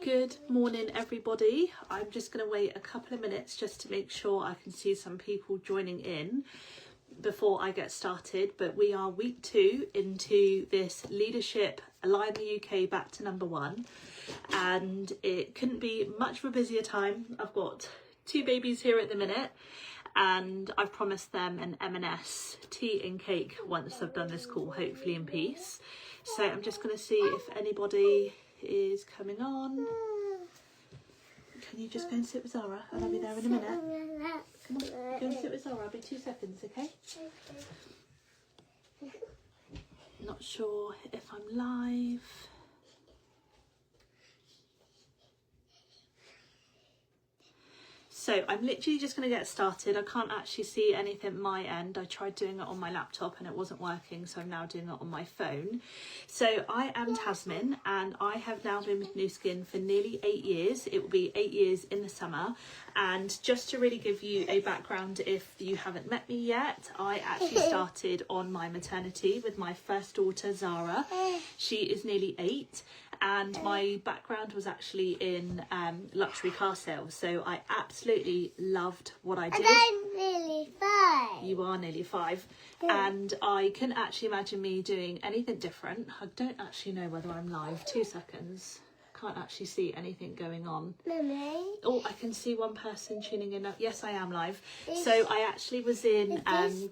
Good morning, everybody. I'm just going to wait a couple of minutes just to make sure I can see some people joining in before I get started. But we are week 2 into this Leadership Align the UK back to number 1, and it couldn't be much of a busier time. I've got 2 babies here at the minute, and I've promised them an M&S tea and cake once I've done this call, hopefully in peace. So I'm just going to see if anybody is coming on. Can you just go and sit with Zara and I'll be there in a minute? Come on, go and sit with Zara, I'll be 2 seconds, okay? Not sure if I'm live. So I'm literally just going to get started. I can't actually see anything my end. I tried doing it on my laptop and it wasn't working, so I'm now doing it on my phone. So I am Tasmin, and I have now been with Nu Skin for nearly 8 years. It will be 8 years in the summer. And just to really give you a background, if you haven't met me yet, I actually started on my maternity with my first daughter, Zara. She is nearly 8. And my background was actually in luxury car sales, so I absolutely loved what I did. And I'm nearly 5. You are nearly 5, and I couldn't actually imagine me doing anything different. I don't actually know whether I'm live. 2 seconds. Can't actually see anything going on. Mummy? Oh, I can see one person tuning in. Yes, I am live. So I actually was in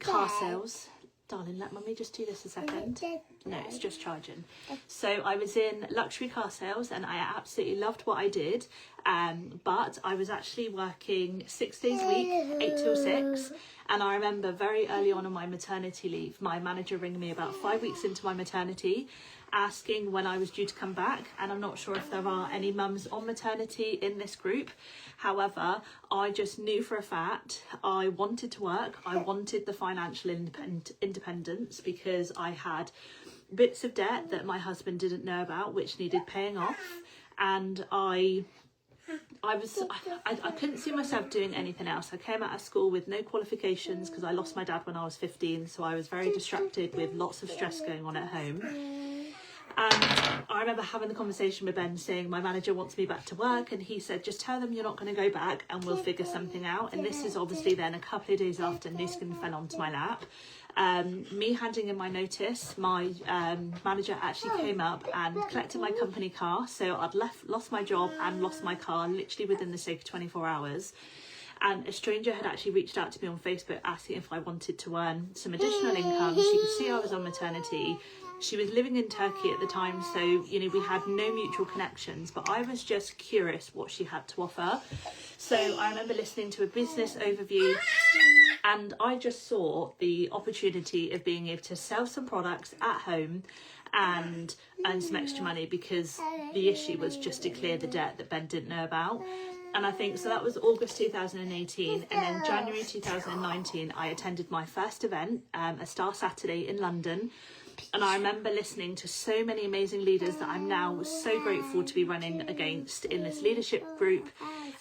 car sales. Darling, let mummy just do this a second. No, it's just charging. So I was in luxury car sales and I absolutely loved what I did. But I was actually working 6 days a week, 8 till 6. And I remember very early on in my maternity leave, my manager ringing me about 5 weeks into my maternity, asking when I was due to come back. And I'm not sure if there are any mums on maternity in this group. However, I just knew for a fact I wanted to work. I wanted the financial independence because I had bits of debt that my husband didn't know about, which needed paying off. And I couldn't see myself doing anything else. I came out of school with no qualifications because I lost my dad when I was 15. So I was very distracted with lots of stress going on at home. And I remember having the conversation with Ben saying, my manager wants me back to work. And he said, just tell them you're not going to go back and we'll figure something out. And this is obviously then a couple of days after Nu Skin fell onto my lap. Me handing in my notice, my manager actually came up and collected my company car. So I'd lost my job and lost my car literally within the sake of 24 hours. And a stranger had actually reached out to me on Facebook asking if I wanted to earn some additional income. She could see I was on maternity. She was living in Turkey at the time, so, you know, we had no mutual connections, but I was just curious what she had to offer. So I remember listening to a business overview, and I just saw the opportunity of being able to sell some products at home and earn some extra money, because the issue was just to clear the debt that Ben didn't know about. And I think, so that was August 2018, and then January 2019, I attended my first event, a Star Saturday in London. And I remember listening to so many amazing leaders that I'm now so grateful to be running against in this leadership group.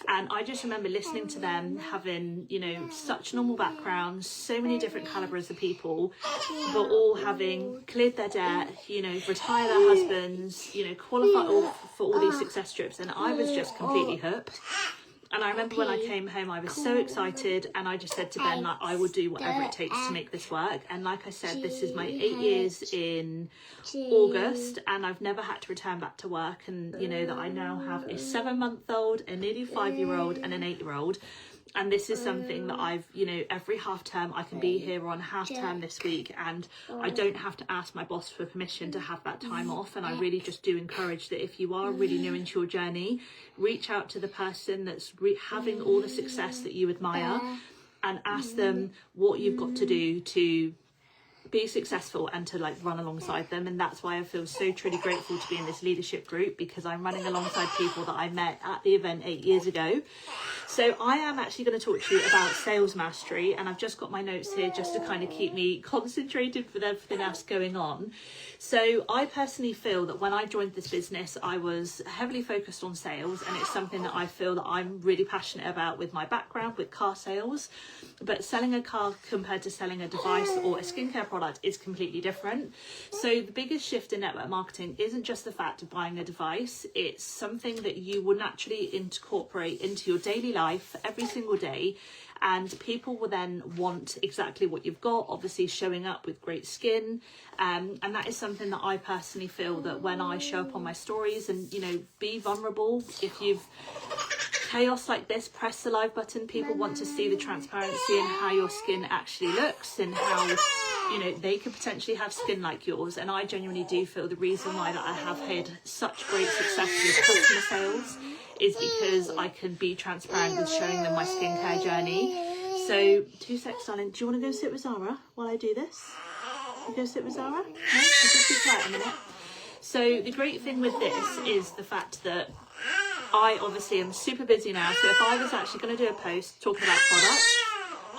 And I just remember listening to them having, you know, such normal backgrounds, so many different calibers of people, but all having cleared their debt, you know, retired their husbands, you know, qualified for all these success trips. And I was just completely hooked. And I remember when I came home, I was so excited, and I just said to Ben, like, I will do whatever it takes to make this work. And like I said, this is my 8 years in August, and I've never had to return back to work. And you know that I now have a 7-month-old, a nearly 5-year-old, and an 8-year-old. And this is something that I've, you know, every half term I can be here on half term this week, and I don't have to ask my boss for permission to have that time off. And I really just do encourage that if you are really new into your journey, reach out to the person that's having all the success that you admire and ask them what you've got to do to be successful and to like run alongside them. And that's why I feel so truly grateful to be in this leadership group, because I'm running alongside people that I met at the event 8 years ago. So I am actually going to talk to you about sales mastery, and I've just got my notes here just to kind of keep me concentrated with everything else going on. So I personally feel that when I joined this business, I was heavily focused on sales, and it's something that I feel that I'm really passionate about with my background with car sales. But selling a car compared to selling a device or a skincare product is completely different. So the biggest shift in network marketing isn't just the fact of buying a device, it's something that you will naturally incorporate into your daily life every single day, and people will then want exactly what you've got, obviously showing up with great skin, and that is something that I personally feel that when I show up on my stories and, you know, be vulnerable. If you've chaos like this, press the live button. People want to see the transparency and how your skin actually looks and how, you know, they could potentially have skin like yours. And I genuinely do feel the reason why that I have had such great success with customer sales is because I can be transparent with showing them my skincare journey. So 2 seconds, darling. Do you want to go sit with Zara while I do this? You go sit with Zara? No? I'll just be quiet a minute. So the great thing with this is the fact that I obviously am super busy now. So if I was actually going to do a post talking about products,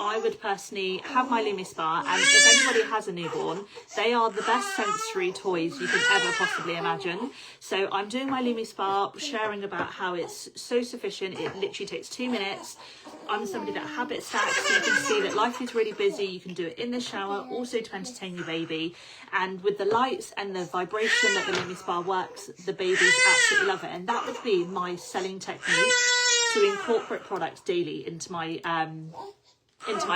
I would personally have my LumiSpa, and if anybody has a newborn, they are the best sensory toys you can ever possibly imagine. So I'm doing my LumiSpa, sharing about how it's so sufficient. It literally takes 2 minutes. I'm somebody that habit stacks, so you can see that life is really busy. You can do it in the shower, also to entertain your baby. And with the lights and the vibration that the LumiSpa works, the babies absolutely love it. And that would be my selling technique, to incorporate products daily into my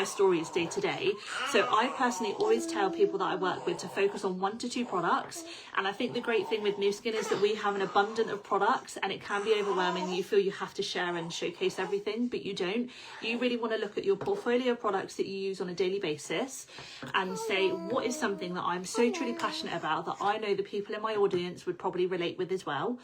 stories day to day. So I personally always tell people that I work with to focus on 1 to 2 products. And I think the great thing with Nu Skin is that we have an abundance of products, and it can be overwhelming. You feel you have to share and showcase everything, but you don't. You really want to look at your portfolio of products that you use on a daily basis and say, what is something that I'm so truly passionate about that I know the people in my audience would probably relate with as well.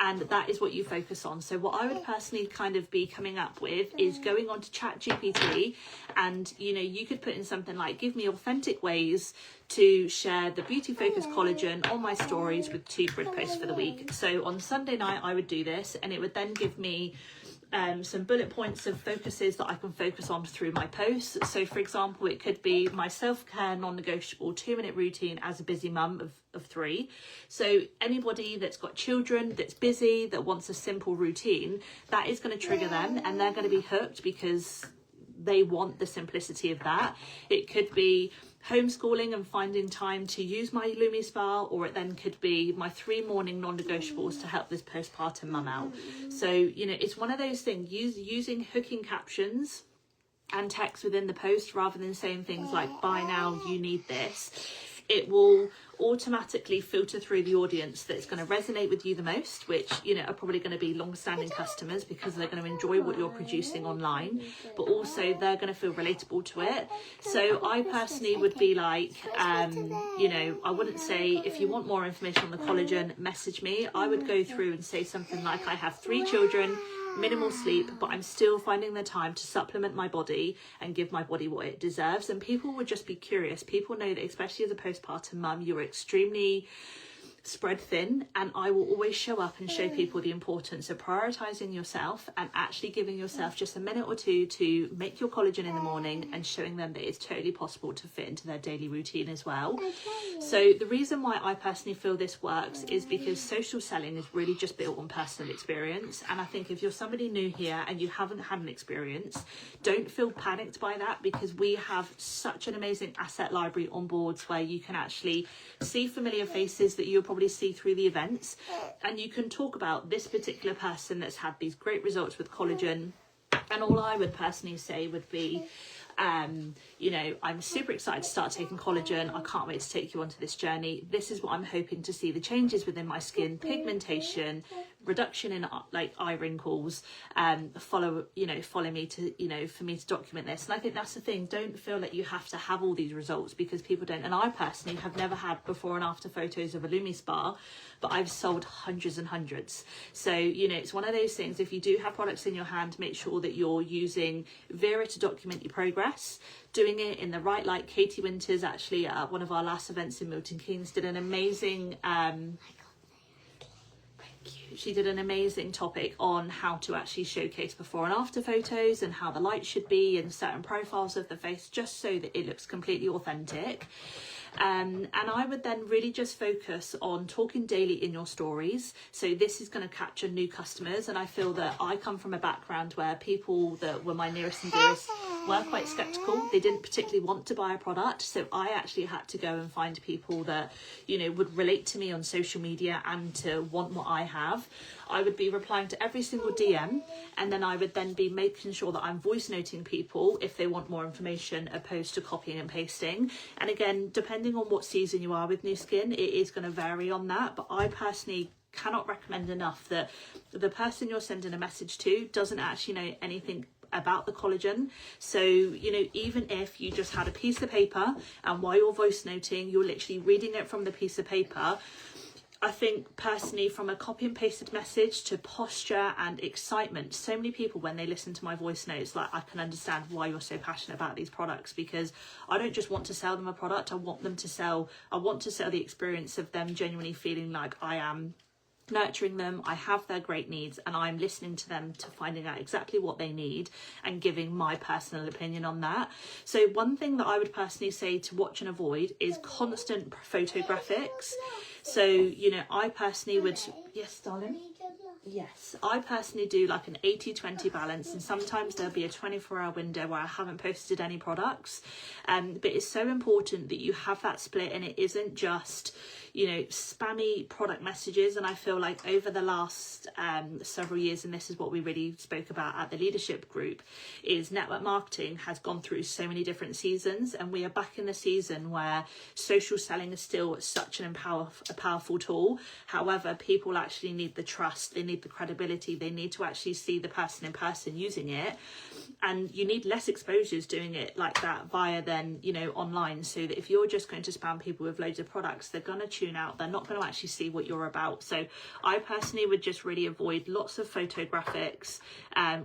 And that is what you focus on. So what I would personally kind of be coming up with is going on to ChatGPT, and, you know, you could put in something like, give me authentic ways to share the Beauty Focus Collagen on my stories with 2 grid posts for the week. So on Sunday night, I would do this, and it would then give me some bullet points of focuses that I can focus on through my posts. So for example, it could be my self-care non-negotiable 2-minute routine as a busy mum of 3. So anybody that's got children, that's busy, that wants a simple routine, that is going to trigger them, and they're going to be hooked because they want the simplicity of that. It could be homeschooling and finding time to use my LumiSpa, or it then could be my 3 morning non-negotiables to help this postpartum mum out. So, you know, it's one of those things, using hooking captions and text within the post rather than saying things like, buy now, you need this. It will automatically filter through the audience that's going to resonate with you the most, which, you know, are probably going to be long-standing customers because they're going to enjoy what you're producing online, but also they're going to feel relatable to it. So I personally would be like, you know, I wouldn't say, if you want more information on the collagen, message me. I would go through and say something like, I have 3 children, minimal sleep, but I'm still finding the time to supplement my body and give my body what it deserves. And people would just be curious. People know that, especially as a postpartum mum, you're extremely spread thin, and I will always show up and show people the importance of prioritizing yourself and actually giving yourself just a minute or 2 to make your collagen in the morning, and showing them that it's totally possible to fit into their daily routine as well. So the reason why I personally feel this works is because social selling is really just built on personal experience. And I think if you're somebody new here and you haven't had an experience, don't feel panicked by that, because we have such an amazing asset library on boards where you can actually see familiar faces that you'll probably see through the events, and you can talk about this particular person that's had these great results with collagen. And all I would personally say would be, you know, I'm super excited to start taking collagen. I can't wait to take you onto this journey. This is what I'm hoping to see, the changes within my skin, pigmentation, reduction in like eye wrinkles. Follow me to, you know, for me to document this. And I think that's the thing, don't feel like you have to have all these results, because people don't. And I personally have never had before and after photos of a LumiSpa, but I've sold hundreds and hundreds. So, you know, it's one of those things, if you do have products in your hand, make sure that you're using Vera to document your progress, doing it in the right light. Katie Winters, actually, at one of our last events in Milton Keynes, did an amazing she did an amazing topic on how to actually showcase before and after photos and how the light should be in certain profiles of the face, just so that it looks completely authentic. And I would then really just focus on talking daily in your stories. So this is going to capture new customers, and I feel that I come from a background where people that were my nearest and dearest were quite skeptical. They didn't particularly want to buy a product, so I actually had to go and find people that, you know, would relate to me on social media and to want what I have. I would be replying to every single DM, and then I would then be making sure that I'm voice noting people if they want more information, opposed to copying and pasting. And again, depending on what season you are with Nu Skin, it is going to vary on that, but I personally cannot recommend enough that the person you're sending a message to doesn't actually know anything about the collagen. So, you know, even if you just had a piece of paper and while you're voice noting, you're literally reading it from the piece of paper, I think personally, from a copy and pasted message to posture and excitement, so many people, when they listen to my voice notes, like, I can understand why you're so passionate about these products, because I don't just want to sell them a product. I want to sell the experience of them genuinely feeling like I am nurturing them, I have their great needs, and I'm listening to them to finding out exactly what they need and giving my personal opinion on that. So one thing that I would personally say to watch and avoid is constant photographics. So, you know, I personally would, yes darling, yes, I personally do like an 80-20 balance, and sometimes there'll be a 24-hour window where I haven't posted any products, but it's so important that you have that split, and it isn't just, you know, spammy product messages. And I feel like over the last several years, and this is what we really spoke about at the leadership group, is network marketing has gone through so many different seasons, and we are back in the season where social selling is still such a powerful tool. However, people actually need the trust, they need the credibility, they need to actually see the person in person using it, and you need less exposures doing it like that via then, you know, online, so that if you're just going to spam people with loads of products, they're going to tune out, they're not going to actually see what you're about. So I personally would just really avoid lots of photographics,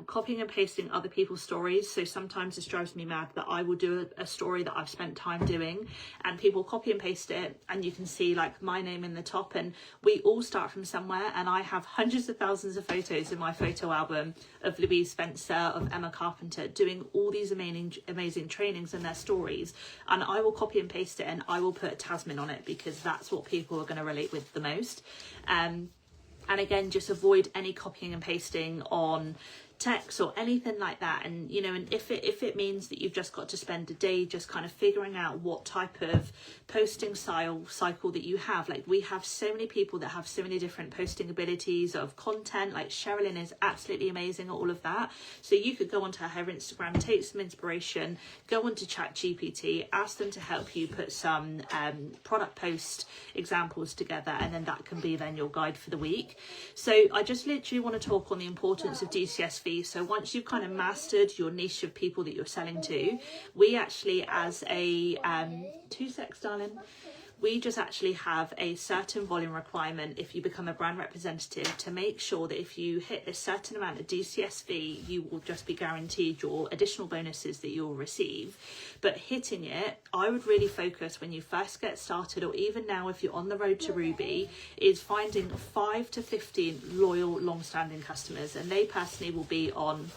copying and pasting other people's stories. So sometimes this drives me mad that I will do a story that I've spent time doing, and people copy and paste it, and you can see like my name in the top, and we all start from somewhere. And I have hundreds of thousands of photos in my photo album of Louise Spencer, of Emma Carpenter, doing all these amazing trainings and their stories, and I will copy and paste it, and I will put Tasmin on it, because that's what people are going to relate with the most. And again, just avoid any copying and pasting on text or anything like that. And you know, and if it means that you've just got to spend a day just kind of figuring out what type of posting cycle that you have, like we have so many people that have so many different posting abilities of content. Like Sherilyn is absolutely amazing at all of that, so you could go onto her Instagram, take some inspiration, go onto ChatGPT, ask them to help you put some product post examples together, and then that can be then your guide for the week. So I just literally want to talk on the importance of DCSV. So once you've kind of mastered your niche of people that you're selling to, we actually, as a 2 secs darling, we just actually have a certain volume requirement if you become a brand representative, to make sure that if you hit a certain amount of DCSV, you will just be guaranteed your additional bonuses that you'll receive. But hitting it, I would really focus when you first get started, or even now if you're on the road to Ruby, is finding 5 to 15 loyal, long-standing customers, and they personally will be on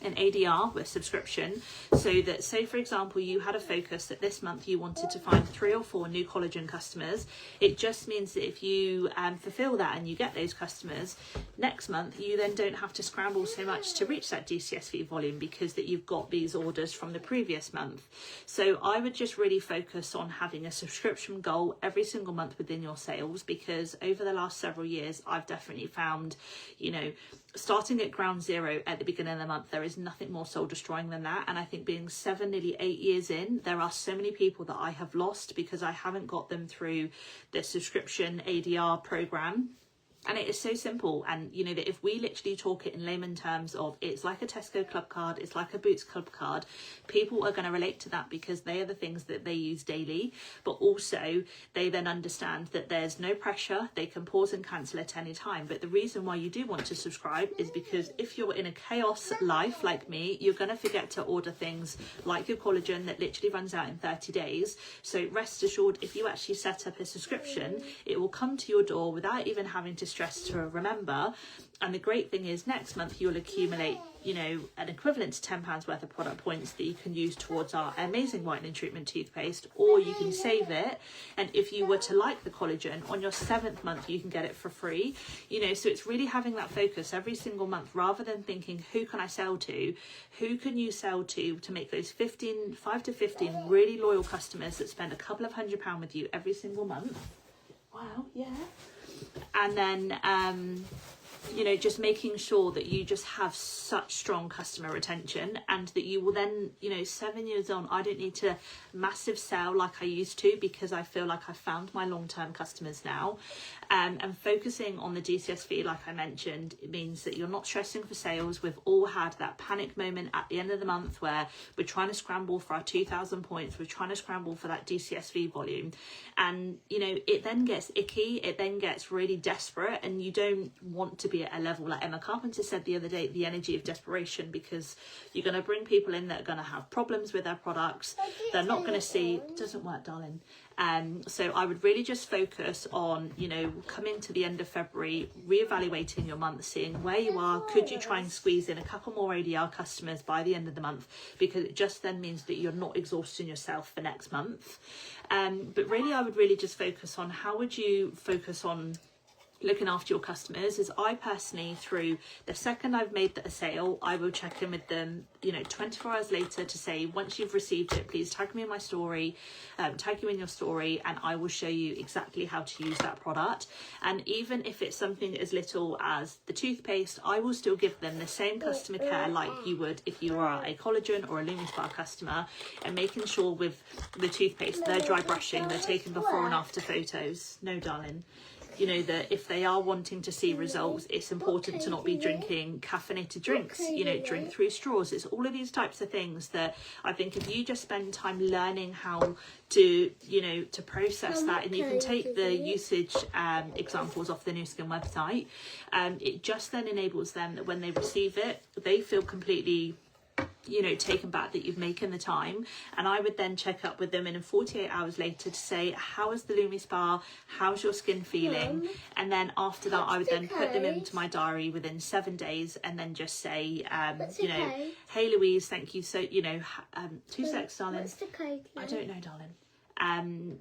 an ADR with subscription. So that, say for example, you had a focus that this month you wanted to find 3 or 4 new collagen customers, it just means that if you fulfill that and you get those customers, next month you then don't have to scramble so much to reach that DCSV volume, because that you've got these orders from the previous month. So I would just really focus on having a subscription goal every single month within your sales, because over the last several years I've definitely found, you know, starting at ground zero at the beginning of the month, there is nothing more soul destroying than that. And I think being 7, nearly 8 years in, there are so many people that I have lost because I haven't got them through the subscription ADR program. And it is so simple. And you know that if we literally talk it in layman terms of, it's like a Tesco club card, it's like a Boots club card, people are going to relate to that because they are the things that they use daily. But also they then understand that there's no pressure, they can pause and cancel at any time. But the reason why you do want to subscribe is because if you're in a chaos life like me, you're going to forget to order things like your collagen that literally runs out in 30 days. So rest assured, if you actually set up a subscription, it will come to your door without even having to stress to remember. And the great thing is next month you'll accumulate, you know, an equivalent to £10 worth of product points that you can use towards our amazing whitening treatment toothpaste, or you can save it. And if you were to like the collagen, on your 7th month you can get it for free. You know, so it's really having that focus every single month, rather than thinking, who can I sell to? Who can you sell to make those 5 to 15 really loyal customers that spend a couple of £100 with you every single month? Wow, yeah. And then you know, just making sure that you just have such strong customer retention, and that you will then, you know, 7 years on, I don't need to massive sell like I used to, because I feel like I found my long-term customers now. And focusing on the DCSV, like I mentioned, it means that you're not stressing for sales. We've all had that panic moment at the end of the month where we're trying to scramble for our 2,000 points, we're trying to scramble for that DCSV volume, and you know, it then gets icky, it then gets really desperate, and you don't want to be at a level like Emma Carpenter said the other day, the energy of desperation, because you're going to bring people in that are going to have problems with their products. They're not going to see, it doesn't work, darling. So I would really just focus on, you know, coming to the end of February, reevaluating your month, seeing where you are. Could you try and squeeze in a couple more ADR customers by the end of the month? Because it just then means that you're not exhausting yourself for next month. But really, I would really just focus on, how would you focus on looking after your customers? Is I personally, through the second I've made a sale, I will check in with them, you know, 24 hours later to say, once you've received it, please tag me in my story, tag you in your story, and I will show you exactly how to use that product. And even if it's something as little as the toothpaste, I will still give them the same customer care like you would if you are a collagen or a LumiSpa customer, and making sure with the toothpaste they're dry brushing, they're taking before and after photos. No, darling. You know, that if they are wanting to see results, it's important to not be drinking caffeinated drinks, you know, drink through straws. It's all of these types of things that I think if you just spend time learning how to, you know, to process that, and you can take the usage examples off the Nu Skin website, it just then enables them that when they receive it, they feel completely, you know, taken back that you've making the time. And I would then check up with them in 48 hours later to say, how is the LumiSpa? How's your skin feeling? And then after that, I would then put them into my diary within 7 days, and then just say, you know, hey Louise, thank you. So, you know, 2 seconds, darling. What's the code? I don't know, darling.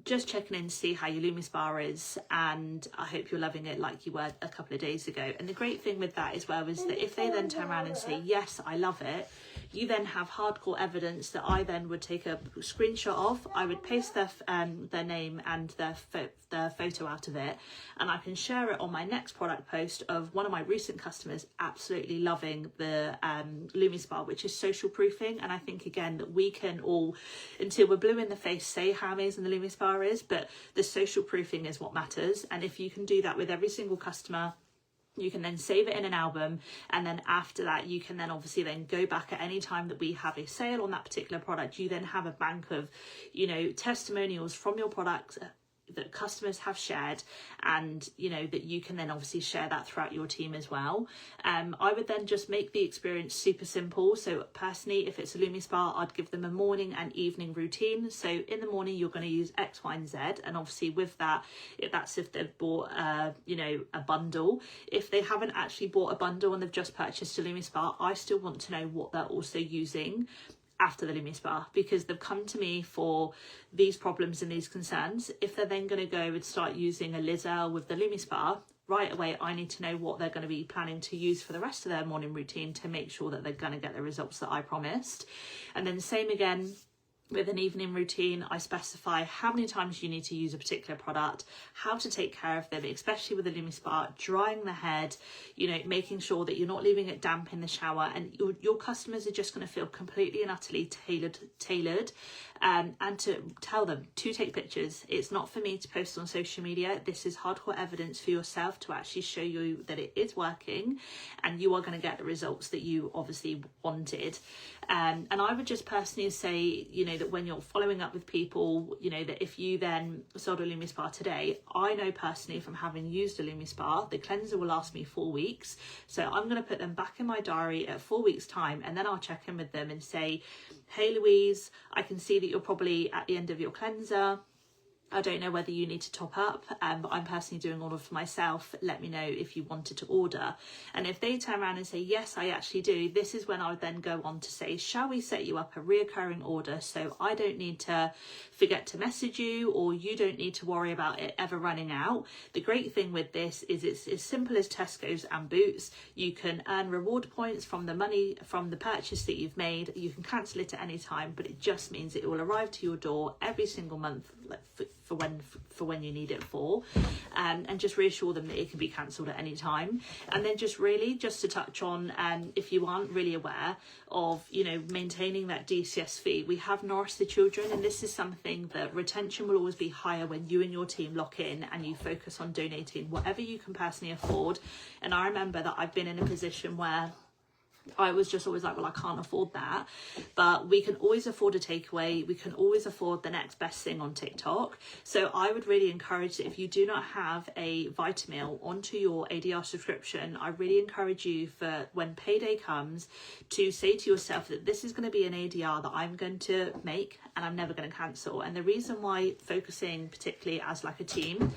Just checking in to see how your LumiSpa is, and I hope you're loving it like you were a couple of days ago. And the great thing with that as well is that if they then turn around and say, yes, I love it, you then have hardcore evidence that I then would take a screenshot of. I would paste their name and their photo out of it, and I can share it on my next product post of one of my recent customers absolutely loving the LumiSpa, which is social proofing. And I think again that we can all, until we're blue in the face, say how amazing the LumiSpa is, but the social proofing is what matters. And if you can do that with every single customer, you can then save it in an album, and then after that you can then obviously then go back at any time that we have a sale on that particular product. You then have a bank of, you know, testimonials from your products that customers have shared, and you know that you can then obviously share that throughout your team as well. I would then just make the experience super simple. So personally, if it's a LumiSpa, I'd give them a morning and evening routine. So in the morning you're going to use X, Y and Z, and obviously with that, if they've bought you know, a bundle. If they haven't actually bought a bundle and they've just purchased a LumiSpa, I still want to know what they're also using after the LumiSpa, because they've come to me for these problems and these concerns. If they're then going to go and start using a Lizel with the LumiSpa, right away I need to know what they're going to be planning to use for the rest of their morning routine to make sure that they're going to get the results that I promised. And then same again with an evening routine, I specify how many times you need to use a particular product, how to take care of them, especially with the LumiSpa, drying the head, you know, making sure that you're not leaving it damp in the shower, and your customers are just going to feel completely and utterly tailored. And to tell them to take pictures. It's not for me to post on social media. This is hardcore evidence for yourself to actually show you that it is working, and you are going to get the results that you obviously wanted. And I would just personally say, you know, that when you're following up with people, you know, that if you then sold a LumiSpa today, I know personally from having used a LumiSpa, the cleanser will last me 4 weeks. So I'm going to put them back in my diary at 4 weeks time, and then I'll check in with them and say, hey Louise, I can see that you're probably at the end of your cleanser. I don't know whether you need to top up, but I'm personally doing all of myself. Let me know if you wanted to order. And if they turn around and say, yes, I actually do, this is when I would then go on to say, shall we set you up a reoccurring order so I don't need to forget to message you, or you don't need to worry about it ever running out. The great thing with this is it's as simple as Tesco's and Boots. You can earn reward points from the money from the purchase that you've made. You can cancel it at any time, but it just means it will arrive to your door every single month, like for when you need it for, and just reassure them that it can be cancelled at any time. And then just to touch on, if you aren't really aware of, you know, maintaining that DCS fee, we have Nourish the Children, and this is something that retention will always be higher when you and your team lock in and you focus on donating whatever you can personally afford. And I remember that I've been in a position where I was just always like, well, I can't afford that, but we can always afford a takeaway. We can always afford the next best thing on TikTok. So I would really encourage that if you do not have a Vitamil onto your ADR subscription, I really encourage you, for when payday comes, to say to yourself that this is going to be an ADR that I'm going to make and I'm never going to cancel. And the reason why focusing particularly as like a team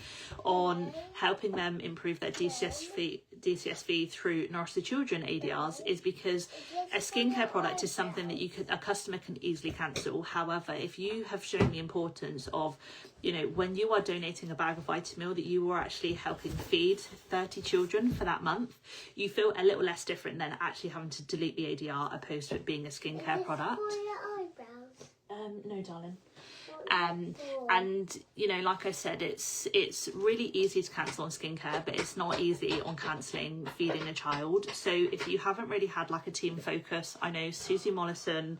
on helping them improve their DCS fee through Nourish the Children ADRs is because a skincare product is something that a customer can easily cancel. However, if you have shown the importance of, you know, when you are donating a bag of Vitamil, that you are actually helping feed 30 children for that month, you feel a little less different than actually having to delete the ADR opposed to it being a skincare product. No, darling. And you know, like I said, it's really easy to cancel on skincare, but it's not easy on cancelling feeding a child. So if you haven't really had like a team focus, I know Susie Mollison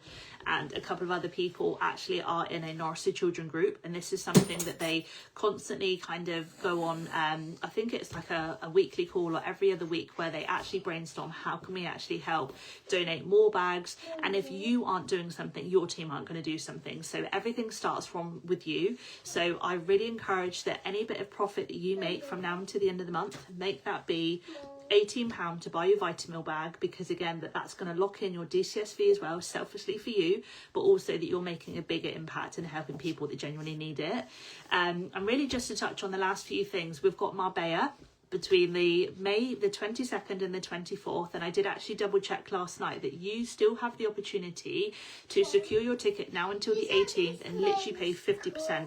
and a couple of other people actually are in a Nourish the Children group, and this is something that they constantly kind of go on. I think it's like a weekly call or every other week where they actually brainstorm how can we actually help donate more bags. And if you aren't doing something, your team aren't going to do something. So everything starts with you. So I really encourage that any bit of profit that you make from now until the end of the month, make that be £18 to buy your Vitamil bag, because again, that's going to lock in your DCS fee as well, selfishly for you, but also that you're making a bigger impact and helping people that genuinely need it. And really just to touch on the last few things, we've got Marbella between the May the 22nd and the 24th, and I did actually double check last night that you still have the opportunity to secure your ticket now until the 18th and literally pay 50%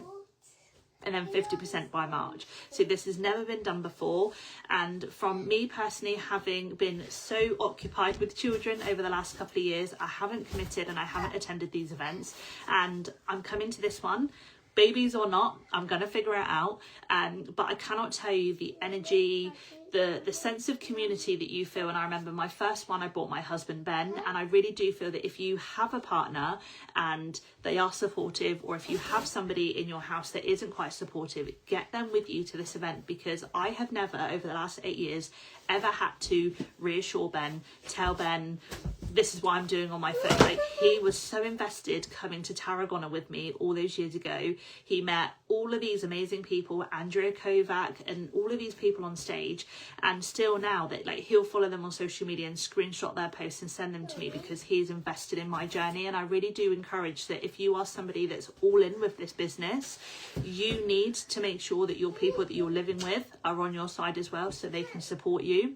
and then 50% by March. So this has never been done before, and from me personally, having been so occupied with children over the last couple of years, I haven't committed and I haven't attended these events, and I'm coming to this one. Babies or not, I'm going to figure it out. But I cannot tell you the energy, the sense of community that you feel. And I remember my first one, I brought my husband Ben, and I really do feel that if you have a partner and they are supportive, or if you have somebody in your house that isn't quite supportive, get them with you to this event, because I have never over the last 8 years ever had to reassure Ben, tell Ben, this is what I'm doing on my phone. Like, he was so invested coming to Tarragona with me all those years ago. He met all of these amazing people, Andrea Kovac and all of these people on stage, and still now that like he'll follow them on social media and screenshot their posts and send them to me because he's invested in my journey. And I really do encourage that if you are somebody that's all in with this business, you need to make sure that your people that you're living with are on your side as well, so they can support you.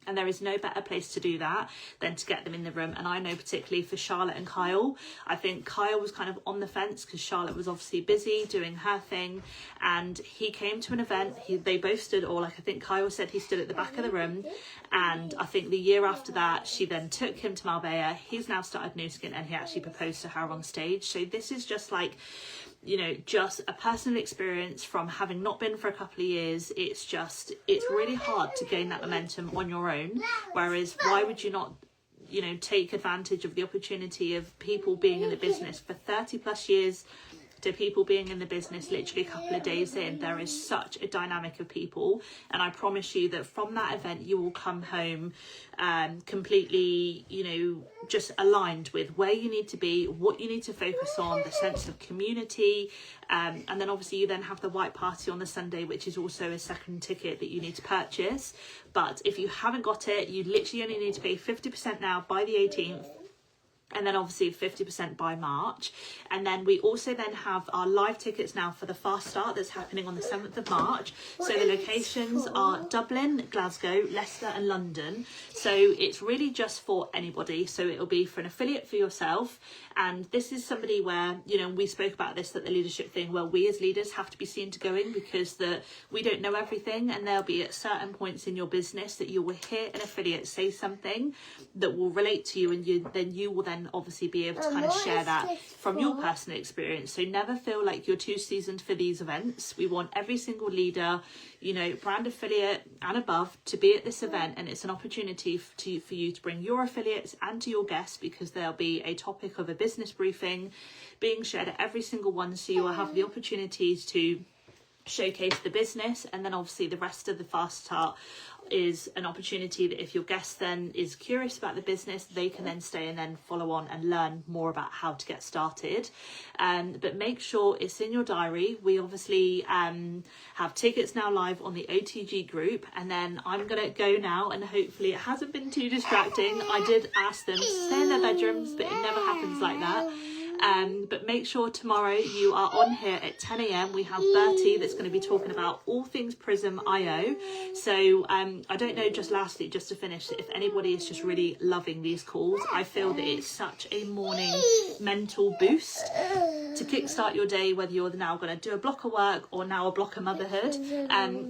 And there is no better place to do that than to get them in the room. And I know particularly for Charlotte and Kyle, I think Kyle was kind of on the fence because Charlotte was obviously busy doing her thing. And he came to an event, they both stood, or like I think Kyle said he stood at the back of the room. And I think the year after that, she then took him to Marbella. He's now started Nu Skin and he actually proposed to her on stage. So this is just like, you know, just a personal experience from having not been for a couple of years. It's really hard to gain that momentum on your own. Whereas why would you not, you know, take advantage of the opportunity of people being in the business for 30 plus years to people being in the business literally a couple of days in? There is such a dynamic of people, and I promise you that from that event you will come home completely, you know, just aligned with where you need to be, what you need to focus on, the sense of community, and then obviously you then have the white party on the Sunday, which is also a second ticket that you need to purchase. But if you haven't got it, you literally only need to pay 50% now by the 18th, and then obviously 50% by March. And then we also then have our live tickets now for the Fast Start that's happening on the 7th of March. So the locations are Dublin, Glasgow, Leicester and London. So it's really just for anybody. So it'll be for an affiliate for yourself. And this is somebody where, you know, we spoke about this at the leadership thing, where we as leaders have to be seen to go in, because we don't know everything, and there'll be at certain points in your business that you will hear an affiliate say something that will relate to you, and you will then obviously be able to kind of share that from your personal experience. So never feel like you're too seasoned for these events. We want every single leader, you know, brand affiliate and above, to be at this event, and it's an opportunity for you to bring your affiliates and to your guests, because there'll be a topic of a business briefing being shared at every single one, so you will have the opportunities to showcase the business. And then obviously the rest of the Fast Start is an opportunity that if your guest then is curious about the business, they can then stay and then follow on and learn more about how to get started. But make sure it's in your diary. We obviously have tickets now live on the OTG group, and then I'm gonna go now, and hopefully it hasn't been too distracting. I did ask them to stay in their bedrooms, but it never happens like that. But make sure tomorrow you are on here at 10 a.m. We have Bertie that's going to be talking about all things Prism IO. So I don't know, just lastly, just to finish, if anybody is just really loving these calls, I feel that it's such a morning mental boost to kickstart your day, whether you're now going to do a block of work or now a block of motherhood.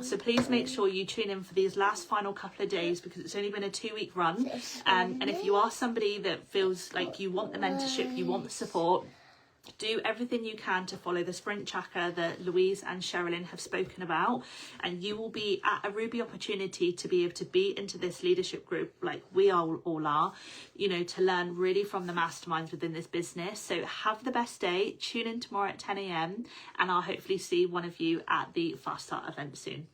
So please make sure you tune in for these last final couple of days, because it's only been a 2-week run. And if you are somebody that feels like you want the mentorship, you want the support, do everything you can to follow the sprint tracker that Louise and Sherilyn have spoken about, and you will be at a ruby opportunity to be able to be into this leadership group like we all are, you know, to learn really from the masterminds within this business. So have the best day. Tune in tomorrow at 10 a.m. and I'll hopefully see one of you at the Fast Start event soon.